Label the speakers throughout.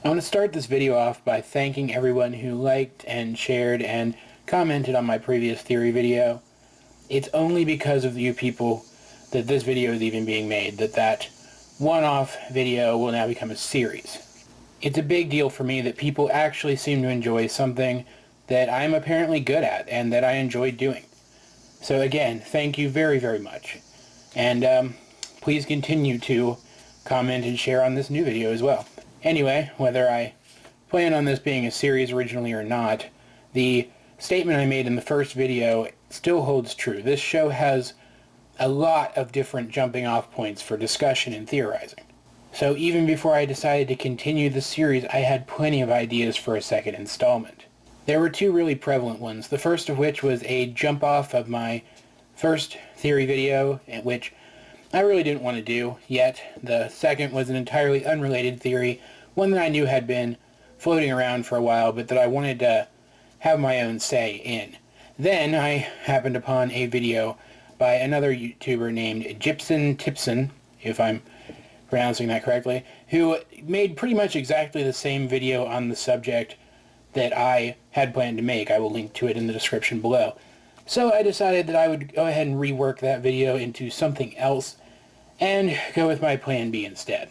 Speaker 1: I want to start this video off by thanking everyone who liked and shared and commented on my previous theory video. It's only because of you people that this video is even being made, that one-off video will now become a series. It's a big deal for me that people actually seem to enjoy something that I'm apparently good at and that I enjoy doing. So again, thank you very, very much. And please continue to comment and share on this new video as well. Anyway, whether I plan on this being a series originally or not, the statement I made in the first video still holds true. This show has a lot of different jumping off points for discussion and theorizing. So even before I decided to continue the series, I had plenty of ideas for a second installment. There were two really prevalent ones, the first of which was a jump off of my first theory video, which I really didn't want to do yet. The second was an entirely unrelated theory, one that I knew had been floating around for a while, but that I wanted to have my own say in. Then I happened upon a video by another YouTuber named Gypsyn Tipson, if I'm pronouncing that correctly, who made pretty much exactly the same video on the subject that I had planned to make. I will link to it in the description below. So I decided that I would go ahead and rework that video into something else and go with my plan B instead.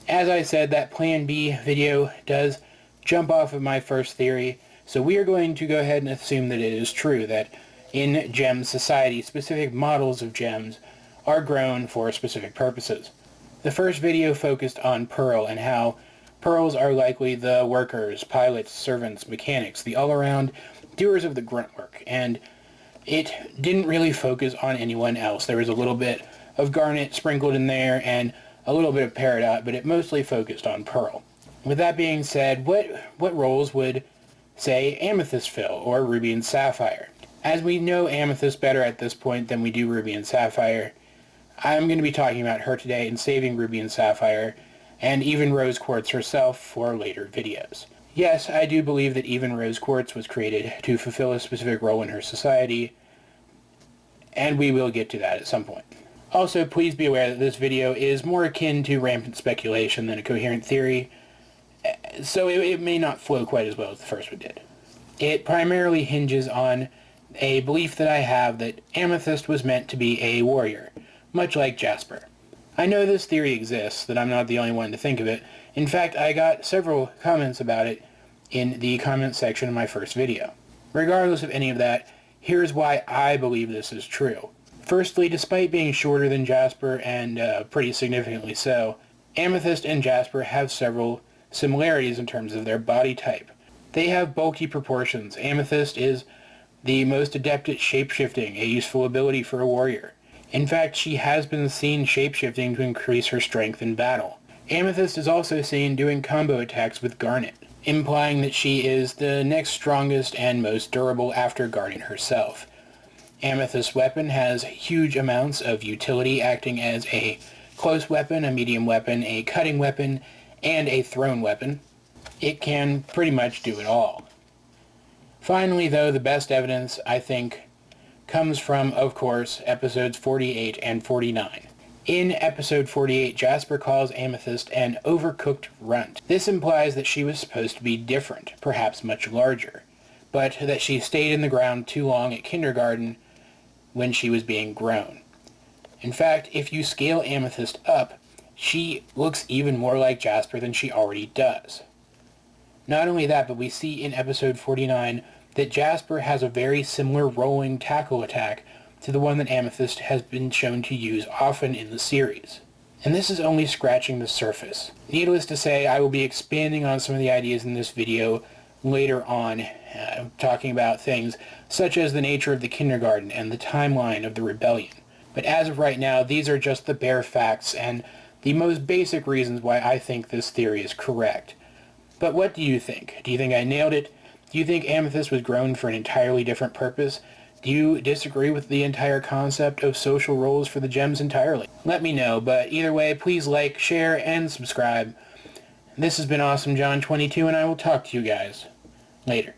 Speaker 1: As I said, that plan B video does jump off of my first theory, so we are going to go ahead and assume that it is true that in gem society, specific models of gems are grown for specific purposes. The first video focused on Pearl and how pearls are likely the workers, pilots, servants, mechanics, the all-around doers of the grunt work, and it didn't really focus on anyone else. There was a little bit of garnet sprinkled in there and a little bit of peridot, but it mostly focused on Pearl. With that being said, what roles would, say, Amethyst fill, or Ruby and Sapphire? As we know Amethyst better at this point than we do Ruby and Sapphire, I'm going to be talking about her today and saving Ruby and Sapphire, and even Rose Quartz herself for later videos. Yes, I do believe that even Rose Quartz was created to fulfill a specific role in her society, and we will get to that at some point. Also, please be aware that this video is more akin to rampant speculation than a coherent theory, so it may not flow quite as well as the first one did. It primarily hinges on a belief that I have that Amethyst was meant to be a warrior, much like Jasper. I know this theory exists, that I'm not the only one to think of it. In fact, I got several comments about it in the comment section of my first video. Regardless of any of that, here's why I believe this is true. Firstly, despite being shorter than Jasper, and pretty significantly so, Amethyst and Jasper have several similarities in terms of their body type. They have bulky proportions. Amethyst is the most adept at shapeshifting, a useful ability for a warrior. In fact, she has been seen shapeshifting to increase her strength in battle. Amethyst is also seen doing combo attacks with Garnet, implying that she is the next strongest and most durable after Garnet herself. Amethyst's weapon has huge amounts of utility, acting as a close weapon, a medium weapon, a cutting weapon, and a thrown weapon. It can pretty much do it all. Finally, though, the best evidence, I think, comes from, of course, episodes 48 and 49. In episode 48, Jasper calls Amethyst an overcooked runt. This implies that she was supposed to be different, perhaps much larger, but that she stayed in the ground too long at kindergarten when she was being grown. In fact, if you scale Amethyst up, she looks even more like Jasper than she already does. Not only that, but we see in episode 49 that Jasper has a very similar rolling tackle attack to the one that Amethyst has been shown to use often in the series. And this is only scratching the surface. Needless to say, I will be expanding on some of the ideas in this video later on, talking about things such as the nature of the kindergarten and the timeline of the rebellion. But as of right now, these are just the bare facts and the most basic reasons why I think this theory is correct. But what do you think? Do you think I nailed it? Do you think Amethyst was grown for an entirely different purpose? Do you disagree with the entire concept of social roles for the gems entirely? Let me know, but either way, please like, share, and subscribe. This has been Awesome John 22, and I will talk to you guys later.